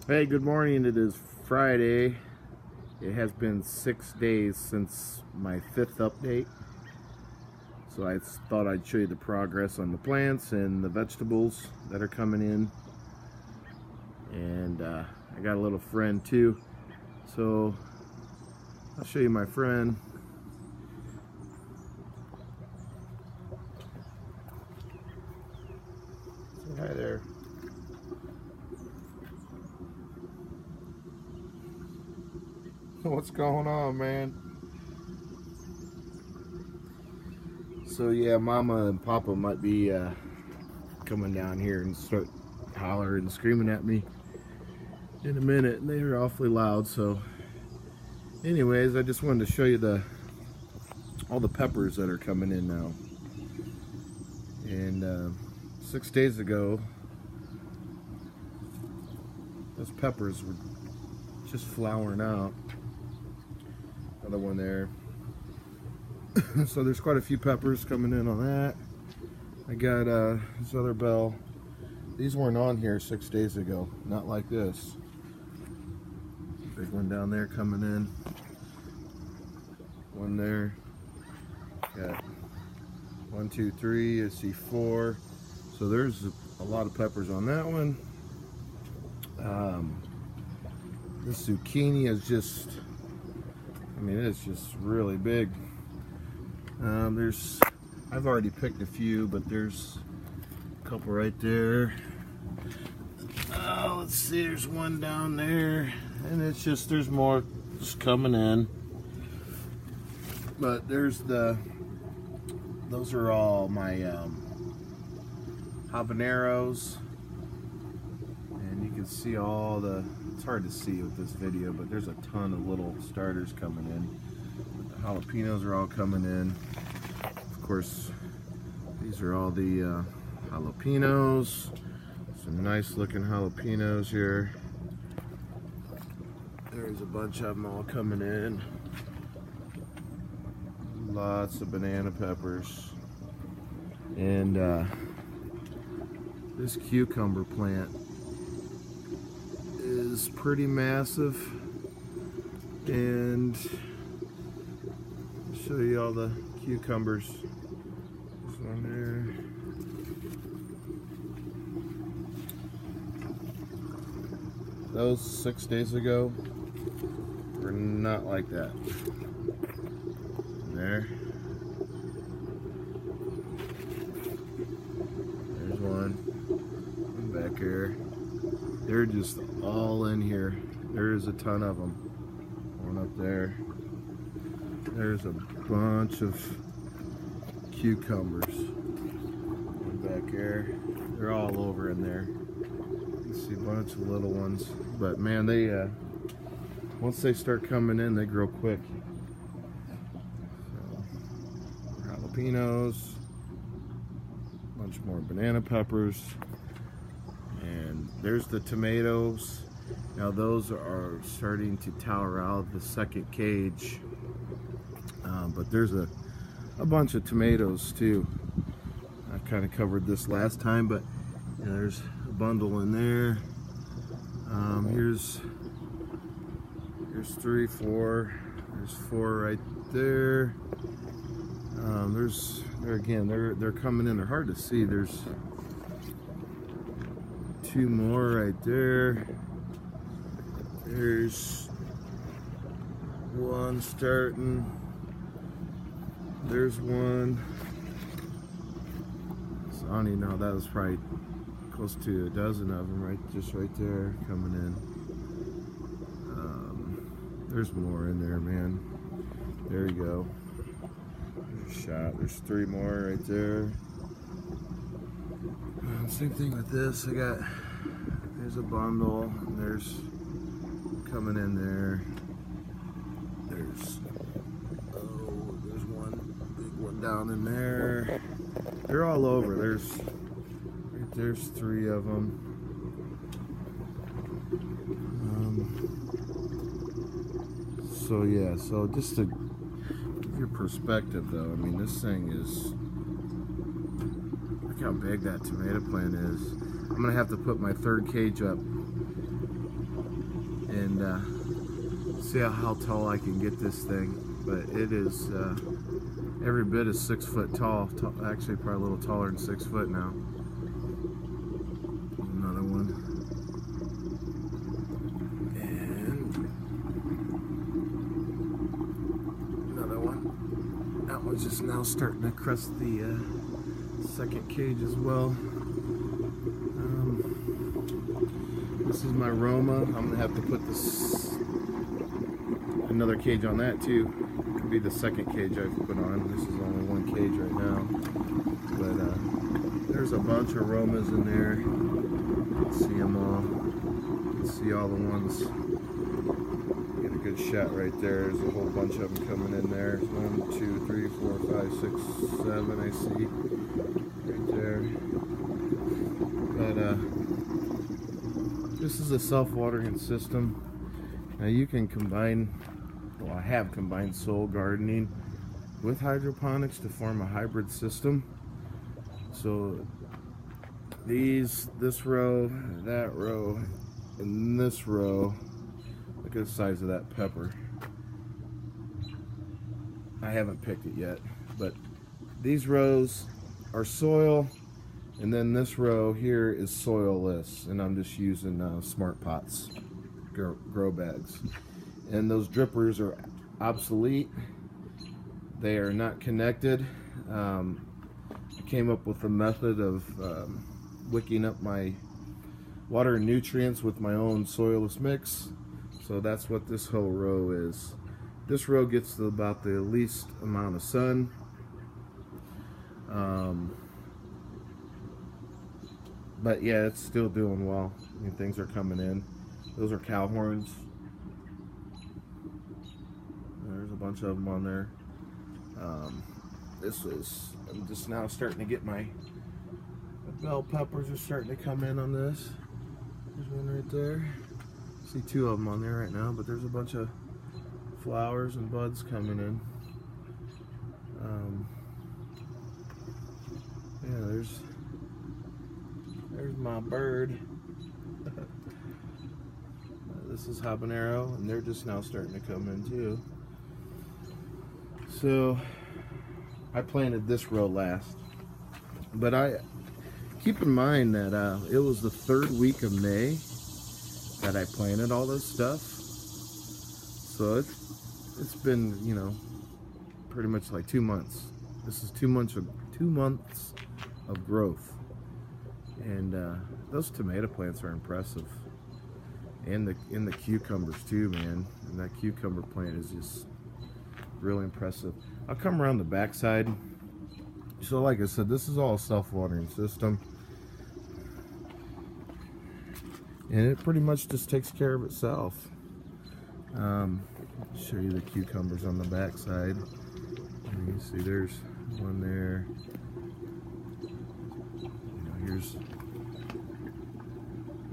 Hey, good morning. It is Friday. It has been 6 days since my 5th update. So I thought I'd show you the progress on the plants and the vegetables that are coming in. And I got a little friend too. So I'll show you my friend. Say hi there. What's going on, man? So yeah, Mama and Papa might be coming down here and start hollering and screaming at me in a minute, and they're awfully loud. So anyways, I just wanted to show you all the peppers that are coming in now. And 6 days ago, those peppers were just flowering out. Another one there. So there's quite a few peppers coming in on that. I got this other bell. These weren't on here 6 days ago, not like this. Big one down there coming in. One there. Got 1, 2, 3. I see 4. So there's a lot of peppers on that one. This zucchini is just, it's just really big. I've already picked a few, but there's a couple right there. Let's see, there's one down there, and it's just, there's more just coming in. But those are all my habaneros, and you can see it's hard to see with this video, but there's a ton of little starters coming in. The jalapenos are all coming in. Of course, these are all the jalapenos. Some nice looking jalapenos here. There's a bunch of them all coming in. Lots of banana peppers. And this cucumber plant is pretty massive. And I'll show you all the cucumbers. There's one there. Those 6 days ago were not like that. There's one back here. They're just all in here. There's a ton of them. One up there. There's a bunch of cucumbers. One back here. They're all over in there. You see a bunch of little ones. But man, they once they start coming in, they grow quick. So, jalapenos. A bunch more banana peppers. And there's the tomatoes. Now those are starting to tower out the second cage. But there's a bunch of tomatoes too. I kind of covered this last time, but there's a bundle in there. Here's 3, 4. There's 4 right there. They're coming in. They're hard to see. There's 2 more right there. There's 1 starting. There's 1. So I don't even know, that was probably close to a dozen of them just right there coming in. There's more in there, man. There you go. There's a shot. There's 3 more right there. Same thing with this. There's a bundle. There's coming in there. There's one big one down in there. They're all over. There's 3 of them. So yeah, so just to give your perspective though, this thing is, look how big that tomato plant is. I'm gonna have to put my 3rd cage up and see how tall I can get this thing. But it is every bit is 6 foot tall. Actually, probably a little taller than 6 foot now. Another one, and another one. That one's just now starting to crest the second cage as well. This is my Roma. I'm gonna have to put another cage on that too. Could be the second cage I've put on. This is only one cage right now, but there's a bunch of Romas in there. You can see them all. You can see all the ones. Get a good shot right there. There's a whole bunch of them coming in there. 1, 2, 3, 4, 5, 6, 7. I see right there. But this is a self-watering system. Now you can combine, well, I have combined soil gardening with hydroponics to form a hybrid system. So this row, that row, and this row, look at the size of that pepper. I haven't picked it yet, but these rows are soil, and then this row here is soilless, and I'm just using smart pots, grow bags. And those drippers are obsolete. They are not connected. I came up with a method of wicking up my water and nutrients with my own soilless mix. So that's what this whole row is. This row gets about the least amount of sun. But yeah, it's still doing well. I mean, things are coming in. Those are cow horns. There's a bunch of them on there. I'm just now starting to get my bell peppers are starting to come in on this. There's one right there. See 2 of them on there right now, but there's a bunch of flowers and buds coming in. Yeah, there's my bird. This is habanero, and they're just now starting to come in too. So I planted this row last, but I keep in mind that it was the 3rd week of May that I planted all this stuff. So it's been, you know, pretty much like 2 months. This is 2 months of growth. And those tomato plants are impressive, and the cucumbers too, man. And that cucumber plant is just really impressive. I'll come around the back side. So like I said, this is all a self-watering system, and it pretty much just takes care of itself. Show you the cucumbers on the back side. And you can see there's one there. Here's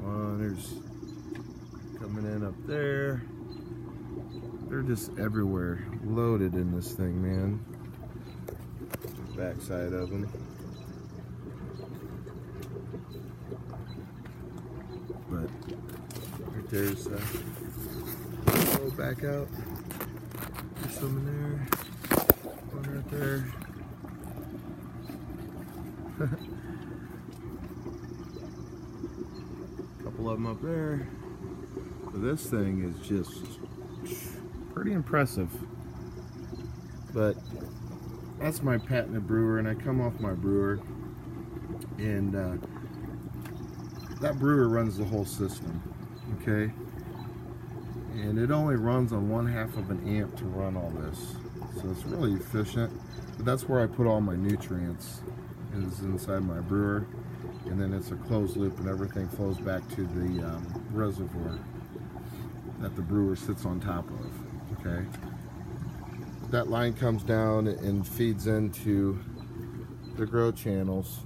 one, there's coming in up there. They're just everywhere, loaded in this thing, man. Back side of them. But right there's go back out. There's some in there. One right there. Couple of them up there. So this thing is just pretty impressive. But that's my patented brewer, and I come off my brewer, and that brewer runs the whole system, okay? And it only runs on 1/2 of an amp to run all this, so it's really efficient. But that's where I put all my nutrients, is inside my brewer, and then it's a closed loop, and everything flows back to the reservoir that the brewer sits on top of, okay? That line comes down and feeds into the grow channels,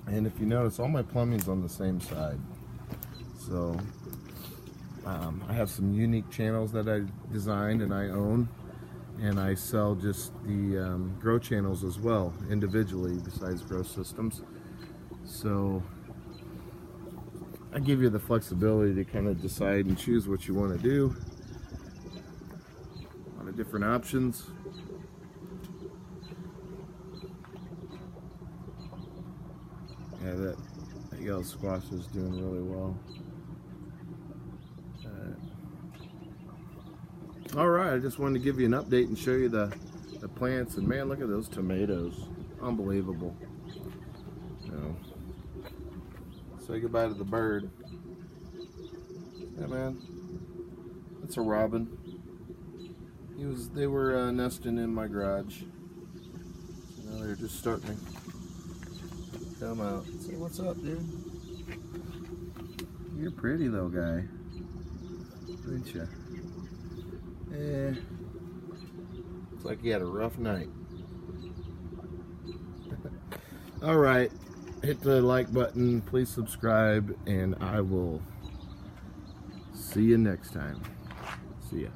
and if you notice, all my plumbing's on the same side. So I have some unique channels that I designed and I own, and I sell just the grow channels as well individually besides grow systems. So I give you the flexibility to kind of decide and choose what you want to do. A lot of different options. Yeah, that yellow squash is doing really well. All right, I just wanted to give you an update and show you the plants. And man, look at those tomatoes. Unbelievable. You know, say goodbye to the bird. Yeah, man. That's a robin. They were nesting in my garage. So now they're just starting to come out. Say, what's up, dude? You're pretty little guy, aren't you? Eh. Looks like you had a rough night. All right. Hit the like button. Please subscribe, and I will see you next time. See ya.